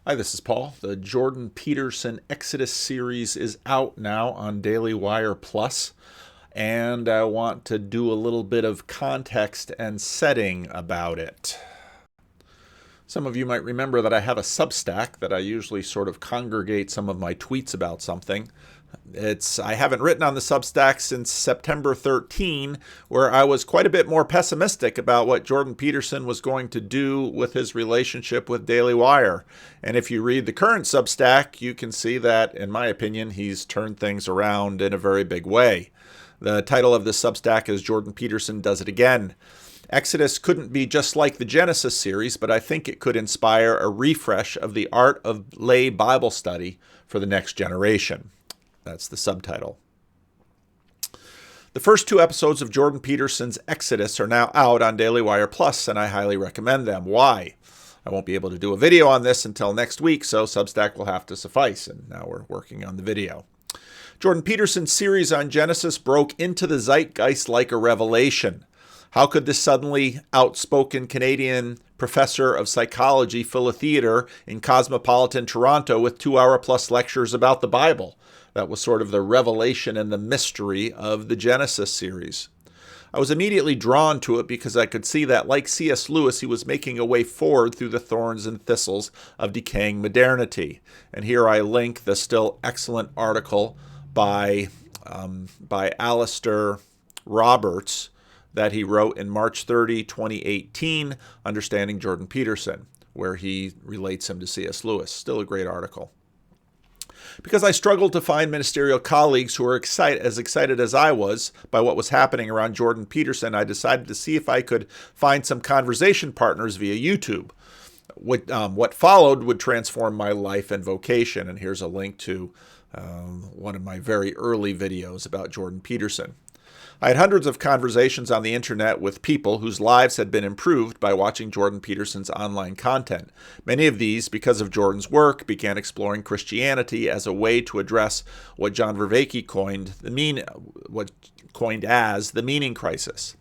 Hi, this is Paul. The Jordan Peterson Exodus series is out now on Daily Wire Plus, and I want to do a little bit of context and setting about it. Some of you might remember that I have a Substack that I usually sort of congregate some of my tweets about something. I haven't written on the Substack since September 13, where I was quite a bit more pessimistic about what Jordan Peterson was going to do with his relationship with Daily Wire. And if you read the current Substack, you can see that, in my opinion, he's turned things around in a very big way. The title of the Substack is Jordan Peterson Does It Again. Exodus couldn't be just like the Genesis series, but I think it could inspire a refresh of the art of lay Bible study for the next generation. That's the subtitle. The first two episodes of Jordan Peterson's Exodus are now out on Daily Wire Plus, and I highly recommend them. Why? I won't be able to do a video on this until next week, so Substack will have to suffice, and now we're working on the video. Jordan Peterson's series on Genesis broke into the zeitgeist like a revelation. How could this suddenly outspoken Canadian professor of psychology fill a theater in cosmopolitan Toronto with 2-hour-plus lectures about the Bible? That was sort of the revelation and the mystery of the Genesis series. I was immediately drawn to it because I could see that, like C.S. Lewis, he was making a way forward through the thorns and thistles of decaying modernity. And here I link the still excellent article by Alistair Roberts that he wrote in March 30, 2018, Understanding Jordan Peterson, where he relates him to C.S. Lewis. Still a great article. Because I struggled to find ministerial colleagues who were as excited as I was by what was happening around Jordan Peterson, I decided to see if I could find some conversation partners via YouTube. What followed would transform my life and vocation, and here's a link to one of my very early videos about Jordan Peterson. I had hundreds of conversations on the internet with people whose lives had been improved by watching Jordan Peterson's online content. Many of these, because of Jordan's work, began exploring Christianity as a way to address what John Vervaeke coined as the meaning crisis.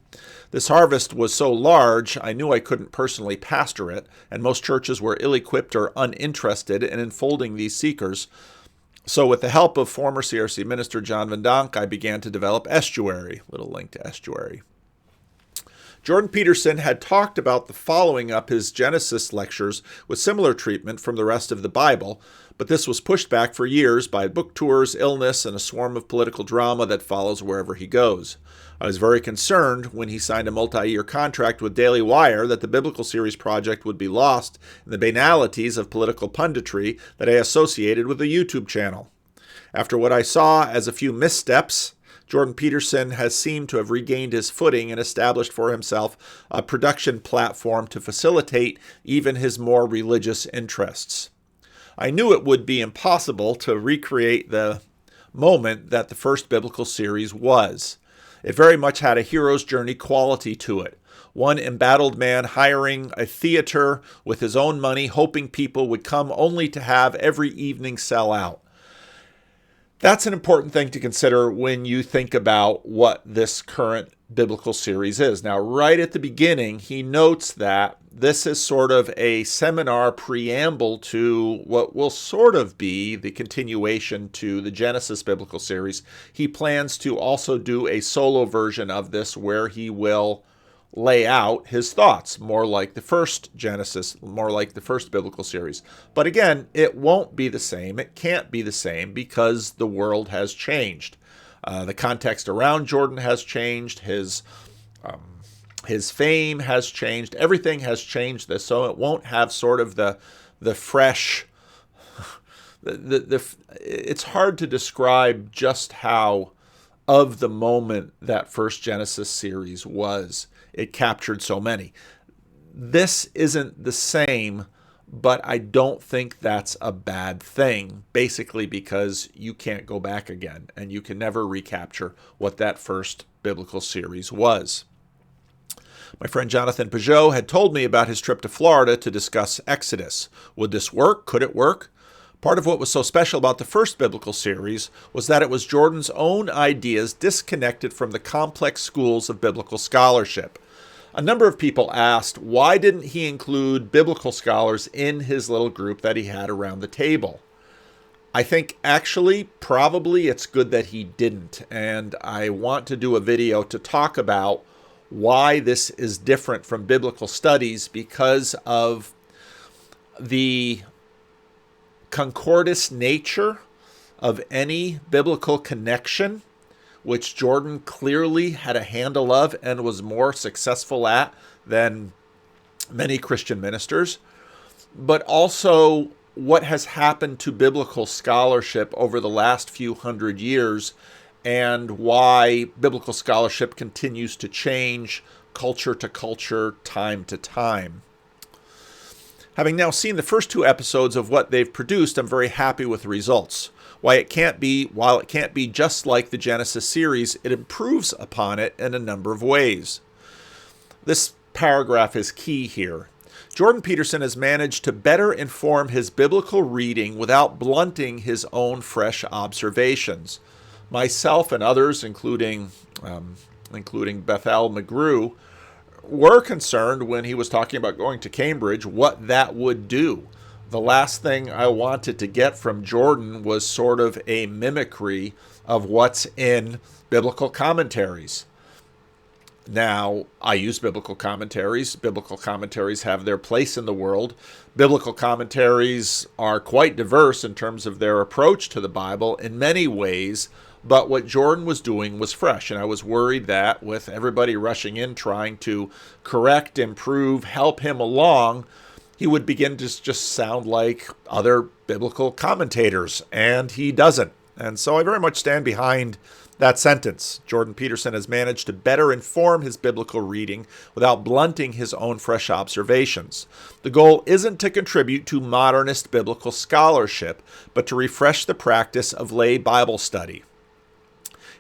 This harvest was so large, I knew I couldn't personally pastor it, and most churches were ill-equipped or uninterested in enfolding these seekers. So with the help of former CRC minister John Van Donk, I began to develop Estuary. Little link to Estuary. Jordan Peterson had talked about the following up his Genesis lectures with similar treatment from the rest of the Bible, but this was pushed back for years by book tours, illness, and a swarm of political drama that follows wherever he goes. I was very concerned when he signed a multi-year contract with Daily Wire that the Biblical Series project would be lost in the banalities of political punditry that I associated with the YouTube channel. After what I saw as a few missteps, Jordan Peterson has seemed to have regained his footing and established for himself a production platform to facilitate even his more religious interests. I knew it would be impossible to recreate the moment that the first biblical series was. It very much had a hero's journey quality to it. One embattled man hiring a theater with his own money, hoping people would come only to have every evening sell out. That's an important thing to consider when you think about what this current biblical series is. Now, right at the beginning, he notes that this is sort of a seminar preamble to what will sort of be the continuation to the Genesis biblical series. He plans to also do a solo version of this where he will lay out his thoughts, more like the first Genesis, more like the first biblical series. But again, it won't be the same. It can't be the same because the world has changed. The context around Jordan has changed. His fame has changed. Everything has changed this, so it won't have sort of the fresh. It's hard to describe just how of the moment that first Genesis series was. It captured so many. This isn't the same, but I don't think that's a bad thing, basically because you can't go back again, and you can never recapture what that first biblical series was. My friend Jonathan Peugeot had told me about his trip to Florida to discuss Exodus. Would this work? Could it work? Part of what was so special about the first biblical series was that it was Jordan's own ideas disconnected from the complex schools of biblical scholarship. A number of people asked, why didn't he include biblical scholars in his little group that he had around the table? I think actually probably it's good that he didn't, and I want to do a video to talk about why this is different from biblical studies because of the concordous nature of any biblical connection, which Jordan clearly had a handle of and was more successful at than many Christian ministers, but also what has happened to biblical scholarship over the last few hundred years and why biblical scholarship continues to change culture to culture, time to time. Having now seen the first two episodes of what they've produced, I'm very happy with the results. While it can't be just like the Genesis series, it improves upon it in a number of ways. This paragraph is key here. Jordan Peterson has managed to better inform his biblical reading without blunting his own fresh observations. Myself and others, including Bethel McGrew, were concerned when he was talking about going to Cambridge what that would do. The last thing I wanted to get from Jordan was sort of a mimicry of what's in biblical commentaries. Now, I use biblical commentaries. Biblical commentaries have their place in the world. Biblical commentaries are quite diverse in terms of their approach to the Bible in many ways, but what Jordan was doing was fresh, and I was worried that with everybody rushing in trying to correct, improve, help him along, he would begin to just sound like other biblical commentators, and he doesn't. And so I very much stand behind that sentence. Jordan Peterson has managed to better inform his biblical reading without blunting his own fresh observations. The goal isn't to contribute to modernist biblical scholarship, but to refresh the practice of lay Bible study.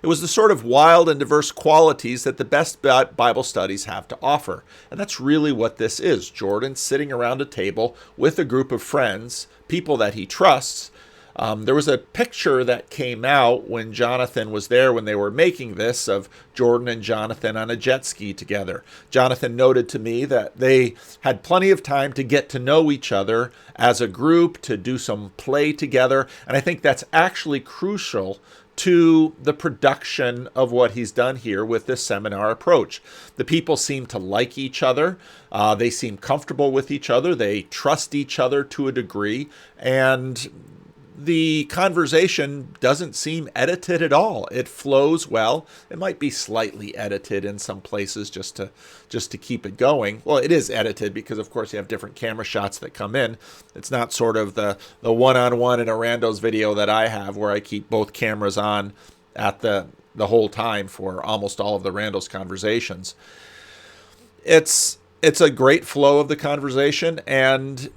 It was the sort of wild and diverse qualities that the best Bible studies have to offer. And that's really what this is. Jordan sitting around a table with a group of friends, people that he trusts. There was a picture that came out when Jonathan was there when they were making this of Jordan and Jonathan on a jet ski together. Jonathan noted to me that they had plenty of time to get to know each other as a group, to do some play together. And I think that's actually crucial to the production of what he's done here with this seminar approach. The people seem to like each other. They seem comfortable with each other. They trust each other to a degree. And the conversation doesn't seem edited at all. It flows well. It might be slightly edited in some places just to keep it going. Well, it is edited because, of course, you have different camera shots that come in. It's not sort of the one-on-one in a randos video that I have where I keep both cameras on at the whole time for almost all of the randos conversations. It's a great flow of the conversation, and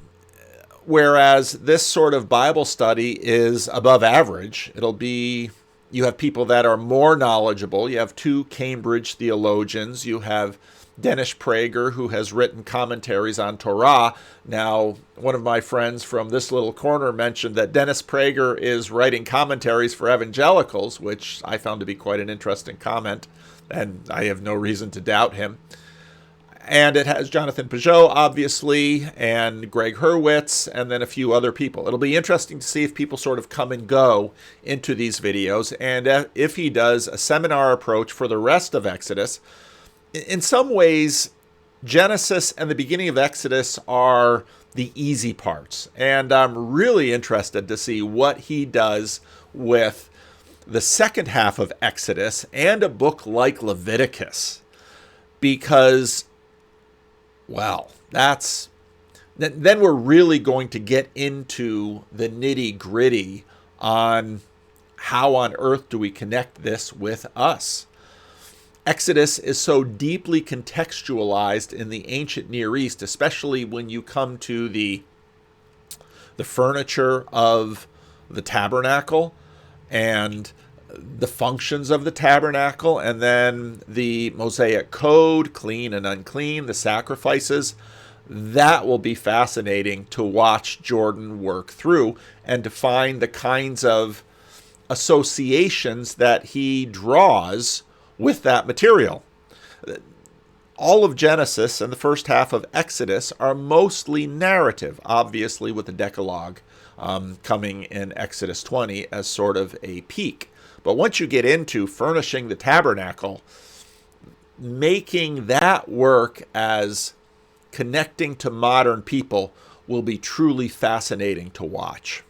whereas this sort of Bible study is above average, you have people that are more knowledgeable. You have two Cambridge theologians. You have Dennis Prager, who has written commentaries on Torah. Now, one of my friends from this little corner mentioned that Dennis Prager is writing commentaries for evangelicals, which I found to be quite an interesting comment, and I have no reason to doubt him. And it has Jonathan Peugeot, obviously, and Greg Hurwitz, and then a few other people. It'll be interesting to see if people sort of come and go into these videos, and if he does a seminar approach for the rest of Exodus. In some ways, Genesis and the beginning of Exodus are the easy parts, and I'm really interested to see what he does with the second half of Exodus and a book like Leviticus, because well, then we're really going to get into the nitty-gritty on how on earth do we connect this with us. Exodus is so deeply contextualized in the ancient Near East, especially when you come to the furniture of the tabernacle and the functions of the tabernacle, and then the Mosaic code, clean and unclean, the sacrifices. That will be fascinating to watch Jordan work through and to find the kinds of associations that he draws with that material. All of Genesis and the first half of Exodus are mostly narrative, obviously with the Decalogue coming in Exodus 20 as sort of a peak. But once you get into furnishing the tabernacle, making that work as connecting to modern people will be truly fascinating to watch.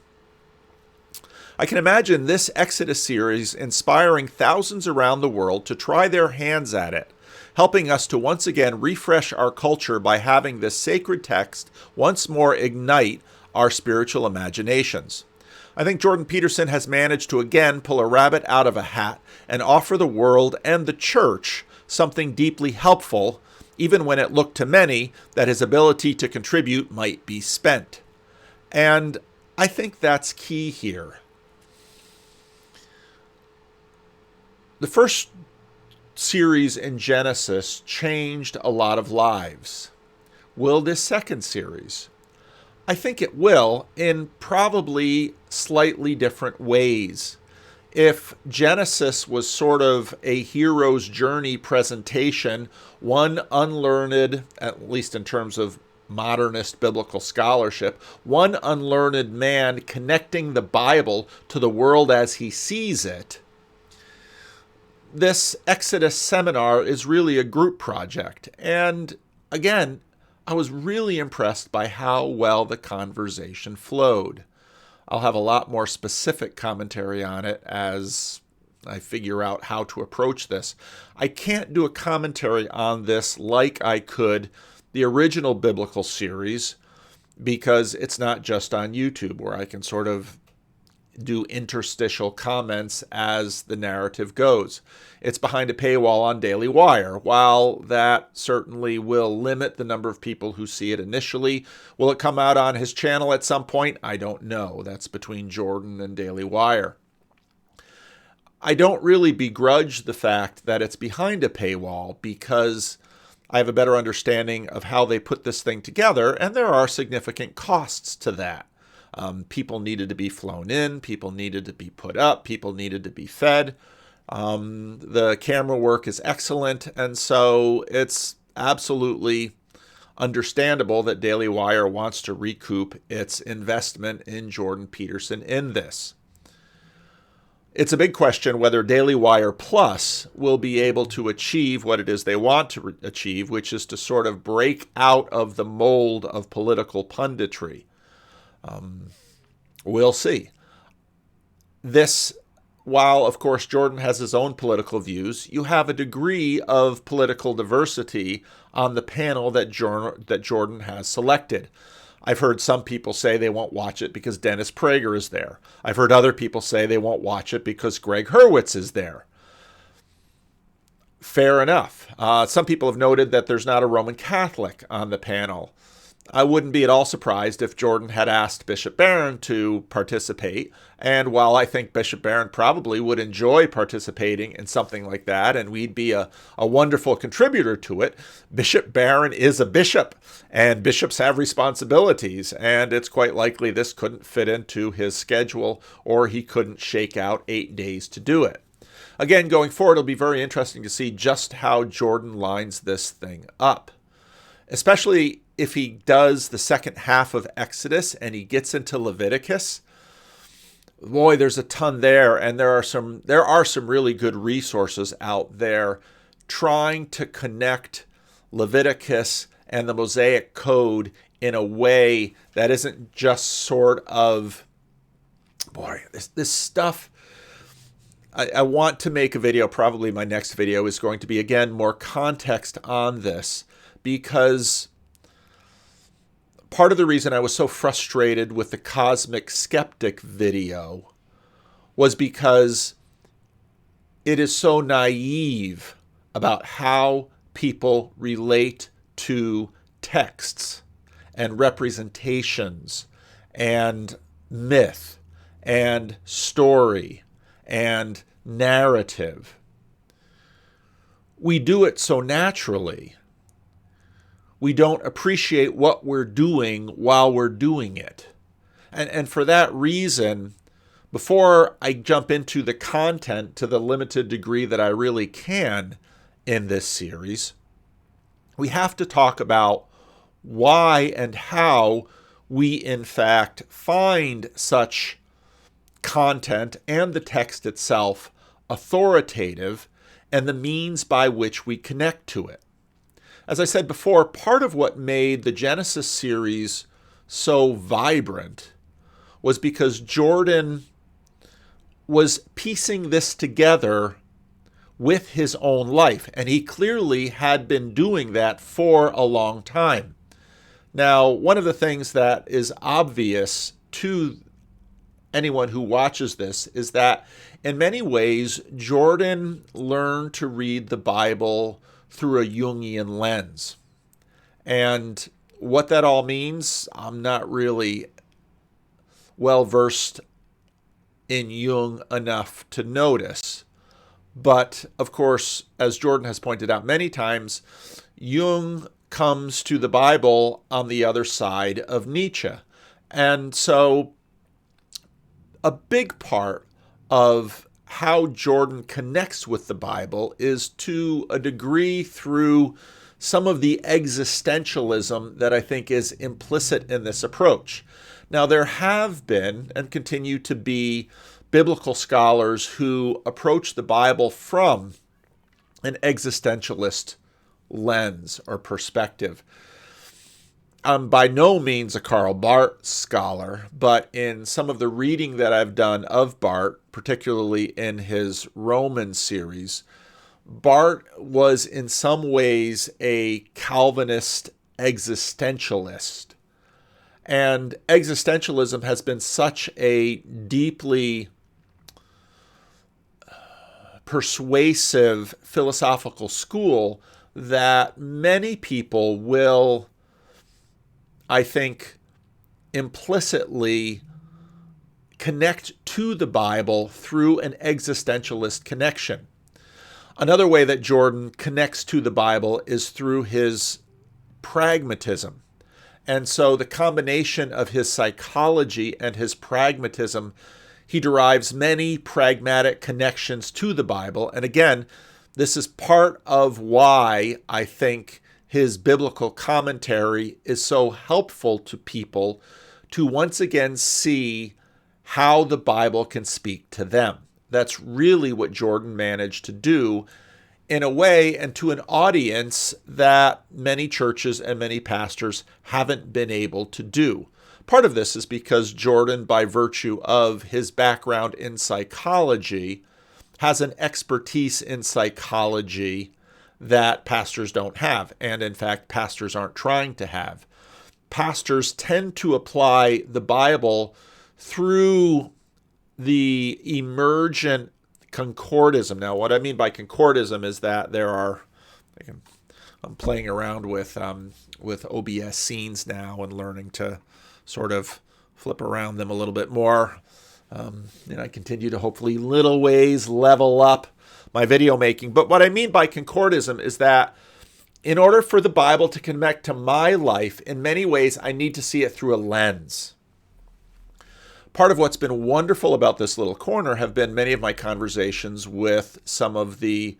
I can imagine this Exodus series inspiring thousands around the world to try their hands at it, helping us to once again refresh our culture by having this sacred text once more ignite our spiritual imaginations. I think Jordan Peterson has managed to again pull a rabbit out of a hat and offer the world and the church something deeply helpful, even when it looked to many that his ability to contribute might be spent. And I think that's key here. The first series in Genesis changed a lot of lives. Will this second series? I think it will, in probably slightly different ways. If Genesis was sort of a hero's journey presentation, one unlearned, at least in terms of modernist biblical scholarship, one unlearned man connecting the Bible to the world as he sees it, this Exodus seminar is really a group project. And again, I was really impressed by how well the conversation flowed. I'll have a lot more specific commentary on it as I figure out how to approach this. I can't do a commentary on this like I could the original biblical series because it's not just on YouTube where I can sort of do interstitial comments as the narrative goes. It's behind a paywall on Daily Wire. While that certainly will limit the number of people who see it initially, will it come out on his channel at some point? I don't know. That's between Jordan and Daily Wire. I don't really begrudge the fact that it's behind a paywall because I have a better understanding of how they put this thing together, and there are significant costs to that. People needed to be flown in, people needed to be put up, people needed to be fed. The camera work is excellent, and so it's absolutely understandable that Daily Wire wants to recoup its investment in Jordan Peterson in this. It's a big question whether Daily Wire Plus will be able to achieve what it is they want to achieve, which is to sort of break out of the mold of political punditry. We'll see. This, while of course Jordan has his own political views, you have a degree of political diversity on the panel that Jordan has selected. I've heard some people say they won't watch it because Dennis Prager is there. I've heard other people say they won't watch it because Greg Hurwitz is there. Fair enough. Some people have noted that there's not a Roman Catholic on the panel. I wouldn't be at all surprised if Jordan had asked Bishop Barron to participate. And while I think Bishop Barron probably would enjoy participating in something like that, and we'd be a wonderful contributor to it, Bishop Barron is a bishop, and bishops have responsibilities, and it's quite likely this couldn't fit into his schedule, or he couldn't shake out 8 days to do it. Again, going forward, it'll be very interesting to see just how Jordan lines this thing up, especially if he does the second half of Exodus and he gets into Leviticus. Boy, there's a ton there, and there are some really good resources out there trying to connect Leviticus and the Mosaic Code in a way that isn't just sort of, this stuff. I want to make a video. Probably my next video is going to be, again, more context on this, because part of the reason I was so frustrated with the Cosmic Skeptic video was because it is so naive about how people relate to texts and representations and myth and story and narrative. We do it so naturally. We don't appreciate what we're doing while we're doing it. And for that reason, before I jump into the content to the limited degree that I really can in this series, we have to talk about why and how we, in fact, find such content and the text itself authoritative and the means by which we connect to it. As I said before, part of what made the Genesis series so vibrant was because Jordan was piecing this together with his own life, and he clearly had been doing that for a long time. Now, one of the things that is obvious to anyone who watches this is that in many ways, Jordan learned to read the Bible through a Jungian lens. And what that all means, I'm not really well versed in Jung enough to notice. But of course, as Jordan has pointed out many times, Jung comes to the Bible on the other side of Nietzsche. And so a big part of how Jordan connects with the Bible is to a degree through some of the existentialism that I think is implicit in this approach. Now, there have been and continue to be biblical scholars who approach the Bible from an existentialist lens or perspective. I'm by no means a Karl Barth scholar, but in some of the reading that I've done of Barth, particularly in his Roman series, Barth was in some ways a Calvinist existentialist. And existentialism has been such a deeply persuasive philosophical school that many people will, I think, implicitly connect to the Bible through an existentialist connection. Another way that Jordan connects to the Bible is through his pragmatism. And so the combination of his psychology and his pragmatism, he derives many pragmatic connections to the Bible. And again, this is part of why I think his biblical commentary is so helpful to people to once again see how the Bible can speak to them. That's really what Jordan managed to do in a way and to an audience that many churches and many pastors haven't been able to do. Part of this is because Jordan, by virtue of his background in psychology, has an expertise in psychology that pastors don't have, and in fact, pastors aren't trying to have. Pastors tend to apply the Bible through the emergent concordism. Now, what I mean by concordism is that there are, I'm playing around with OBS scenes now and learning to sort of flip around them a little bit more. And I continue to hopefully little ways level up my video making. But what I mean by concordism is that in order for the Bible to connect to my life, in many ways, I need to see it through a lens. Part of what's been wonderful about this little corner have been many of my conversations with some of the,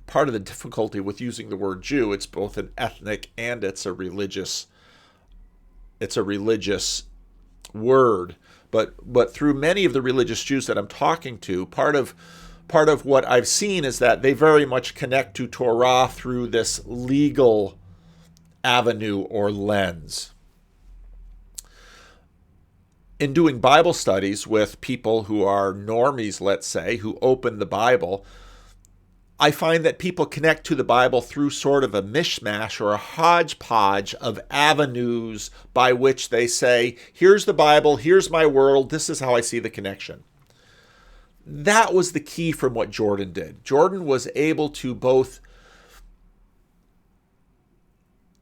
part of the difficulty with using the word Jew, it's both an ethnic and it's a religious word. But through many of the religious Jews that I'm talking to, part of what I've seen is that they very much connect to Torah through this legal avenue or lens. In doing Bible studies with people who are normies, let's say, who open the Bible, I find that people connect to the Bible through sort of a mishmash or a hodgepodge of avenues by which they say, here's the Bible, here's my world, this is how I see the connection. That was the key from what Jordan did. Jordan was able to both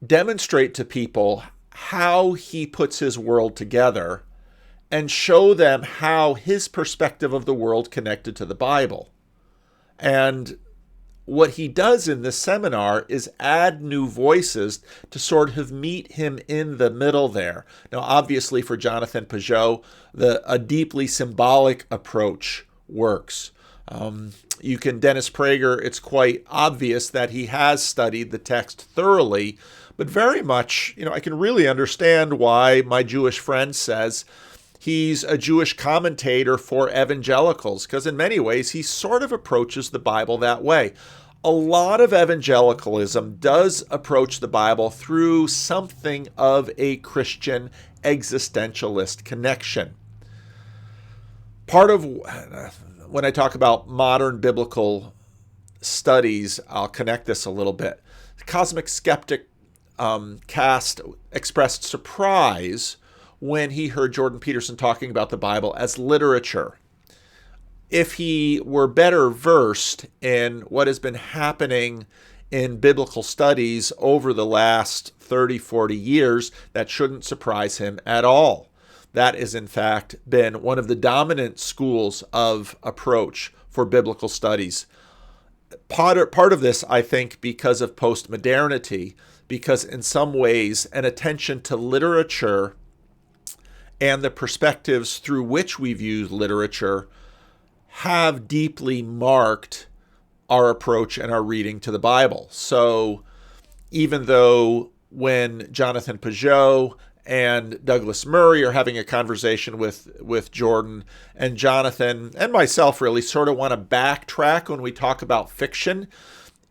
demonstrate to people how he puts his world together and show them how his perspective of the world connected to the Bible. And what he does in this seminar is add new voices to sort of meet him in the middle there. Now, obviously, for Jonathan Pageau, a deeply symbolic approach works. Dennis Prager, it's quite obvious that he has studied the text thoroughly, but very much, I can really understand why my Jewish friend says he's a Jewish commentator for evangelicals, because in many ways he sort of approaches the Bible that way. A lot of evangelicalism does approach the Bible through something of a Christian existentialist connection. Part of when I talk about modern biblical studies, I'll connect this a little bit. The Cosmic Skeptic cast expressed surprise when he heard Jordan Peterson talking about the Bible as literature. If he were better versed in what has been happening in biblical studies over the last 30, 40 years, that shouldn't surprise him at all. That has, in fact, been one of the dominant schools of approach for biblical studies. Part of this, I think, because of postmodernity, because in some ways an attention to literature and the perspectives through which we view literature have deeply marked our approach and our reading to the Bible. So even though when Jonathan Peugeot and Douglas Murray are having a conversation with Jordan, and Jonathan and myself really sort of want to backtrack when we talk about fiction,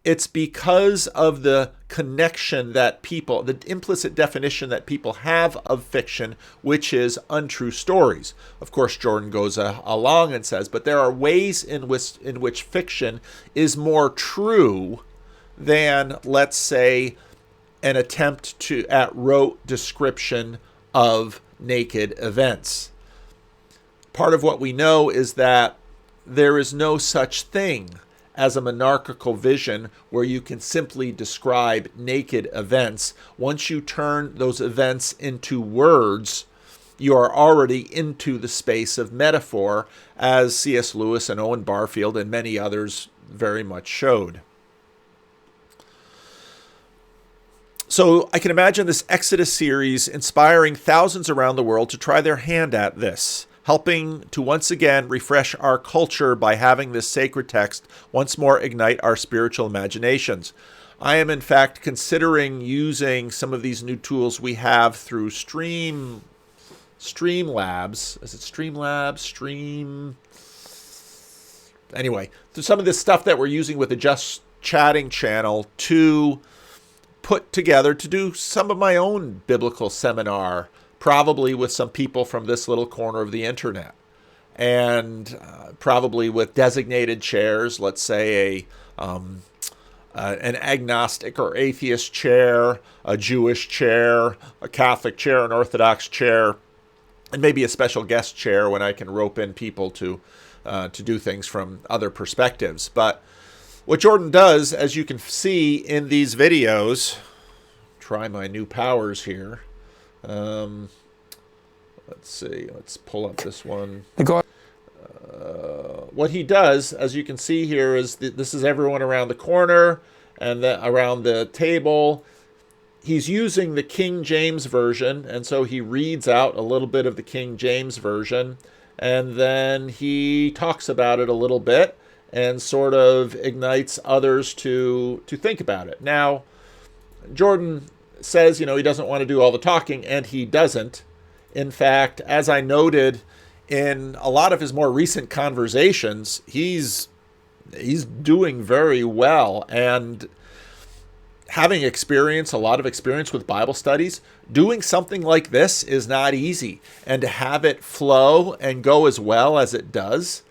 it's because of the connection that people, the implicit definition that people have of fiction, which is untrue stories. Of course, Jordan goes along and says, but there are ways in which fiction is more true than, let's say, an attempt at rote description of naked events. Part of what we know is that there is no such thing as a monarchical vision where you can simply describe naked events. Once you turn those events into words, you are already into the space of metaphor, as C.S. Lewis and Owen Barfield and many others very much showed. So I can imagine this Exodus series inspiring thousands around the world to try their hand at this, helping to once again refresh our culture by having this sacred text once more ignite our spiritual imaginations. I am, in fact, considering using some of these new tools we have through Streamlabs. Is it Streamlabs? Anyway, through some of this stuff that we're using with the Just Chatting channel to put together to do some of my own biblical seminar, probably with some people from this little corner of the internet, and probably with designated chairs, let's say an agnostic or atheist chair, a Jewish chair, a Catholic chair, an Orthodox chair, and maybe a special guest chair when I can rope in people to do things from other perspectives. But what Jordan does, as you can see in these videos, try my new powers here. Let's see. Let's pull up this one. What he does, as you can see here, is this is everyone around the corner and around the table. He's using the King James Version, and so he reads out a little bit of the King James Version, and then he talks about it a little bit and sort of ignites others to think about it. Now, Jordan says, he doesn't want to do all the talking, and he doesn't. In fact, as I noted in a lot of his more recent conversations, he's doing very well, and having a lot of experience with Bible studies, doing something like this is not easy. And to have it flow and go as well as it does,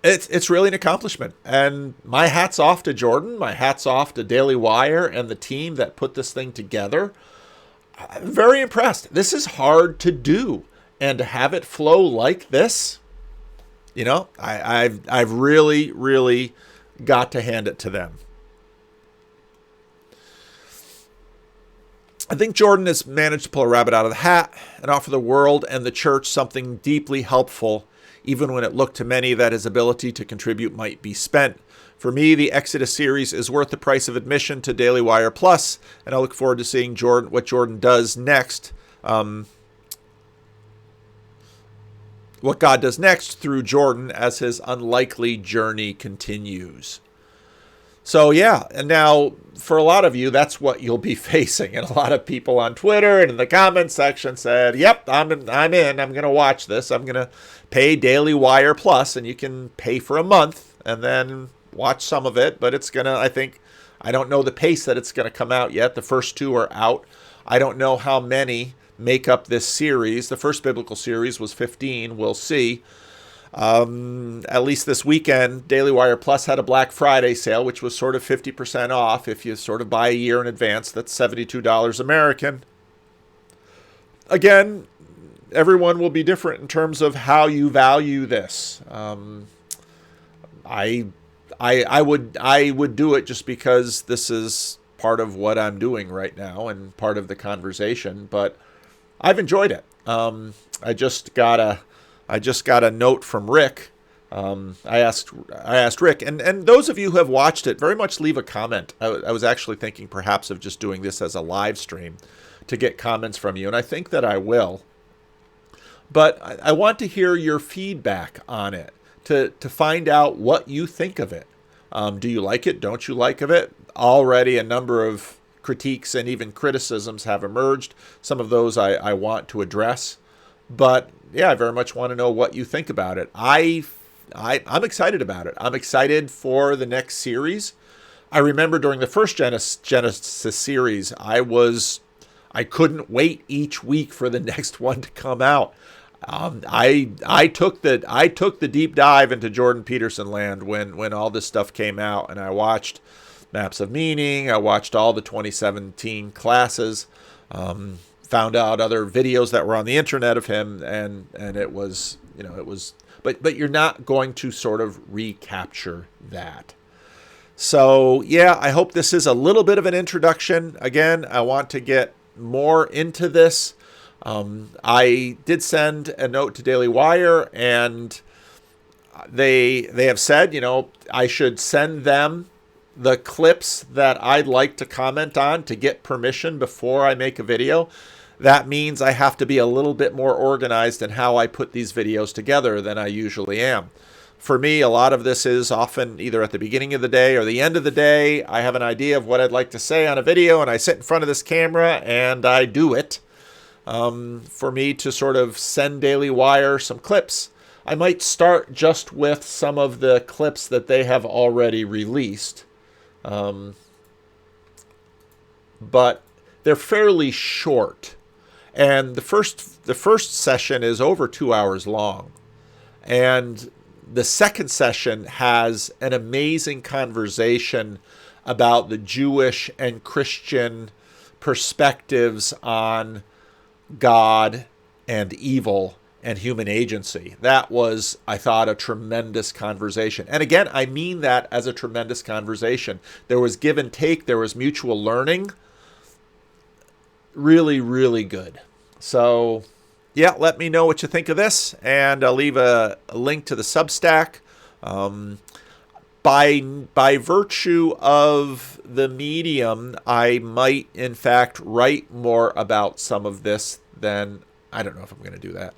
it's really an accomplishment. And my hat's off to Jordan. My hat's off to Daily Wire and the team that put this thing together. I'm very impressed. This is hard to do. And to have it flow like this, I've really, really got to hand it to them. I think Jordan has managed to pull a rabbit out of the hat and offer the world and the church something deeply helpful, even when it looked to many that his ability to contribute might be spent. For me, the Exodus series is worth the price of admission to Daily Wire Plus, and I look forward to seeing what Jordan does next. what God does next through Jordan as his unlikely journey continues. So yeah, and now for a lot of you, that's what you'll be facing. And a lot of people on Twitter and in the comment section said, "Yep, I'm in. I'm going to watch this. I'm going to pay Daily Wire Plus, and you can pay for a month and then watch some of it. But it's gonna. I don't know the pace that it's going to come out yet. The first two are out. I don't know how many make up this series. The first biblical series was 15. We'll see." At least this weekend, Daily Wire Plus had a Black Friday sale, which was sort of 50% off. If you sort of buy a year in advance, that's $72 American. Again, everyone will be different in terms of how you value this. I would do it just because this is part of what I'm doing right now and part of the conversation, but I've enjoyed it. I just got a note from Rick. I asked Rick, and those of you who have watched it, very much leave a comment. I was actually thinking perhaps of just doing this as a live stream to get comments from you, and I think that I will. But I want to hear your feedback on it, to find out what you think of it. Do you like it? Don't you like it? Already a number of critiques and even criticisms have emerged. Some of those I want to address. But yeah, I very much want to know what you think about it. I'm excited about it. I'm excited for the next series. I remember during the first Genesis series, I couldn't wait each week for the next one to come out. I took the deep dive into Jordan Peterson land when all this stuff came out, and I watched Maps of Meaning. I watched all the 2017 classes. Found out other videos that were on the internet of him, and it was, but you're not going to sort of recapture that. So yeah, I hope this is a little bit of an introduction. Again, I want to get more into this. I did send a note to Daily Wire, and they have said, I should send them the clips that I'd like to comment on to get permission before I make a video. That means I have to be a little bit more organized in how I put these videos together than I usually am. For me, a lot of this is often either at the beginning of the day or the end of the day. I have an idea of what I'd like to say on a video, and I sit in front of this camera and I do it. For me to sort of send Daily Wire some clips, I might start just with some of the clips that they have already released. But they're fairly short. And the first session is over 2 hours long. And the second session has an amazing conversation about the Jewish and Christian perspectives on God and evil and human agency. That was, I thought, a tremendous conversation. And again, I mean that as a tremendous conversation. There was give and take. There was mutual learning. Really, really good. So yeah, let me know what you think of this, and I'll leave a link to the Substack. By virtue of the medium, I might in fact write more about some of this than, I don't know if I'm going to do that.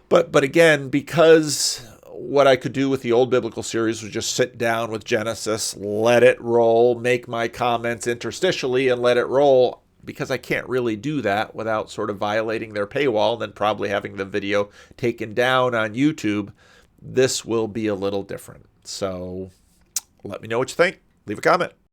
But again, because what I could do with the old biblical series was just sit down with Genesis, let it roll, make my comments interstitially and let it roll, because I can't really do that without sort of violating their paywall and then probably having the video taken down on YouTube. This will be a little different. So let me know what you think. Leave a comment.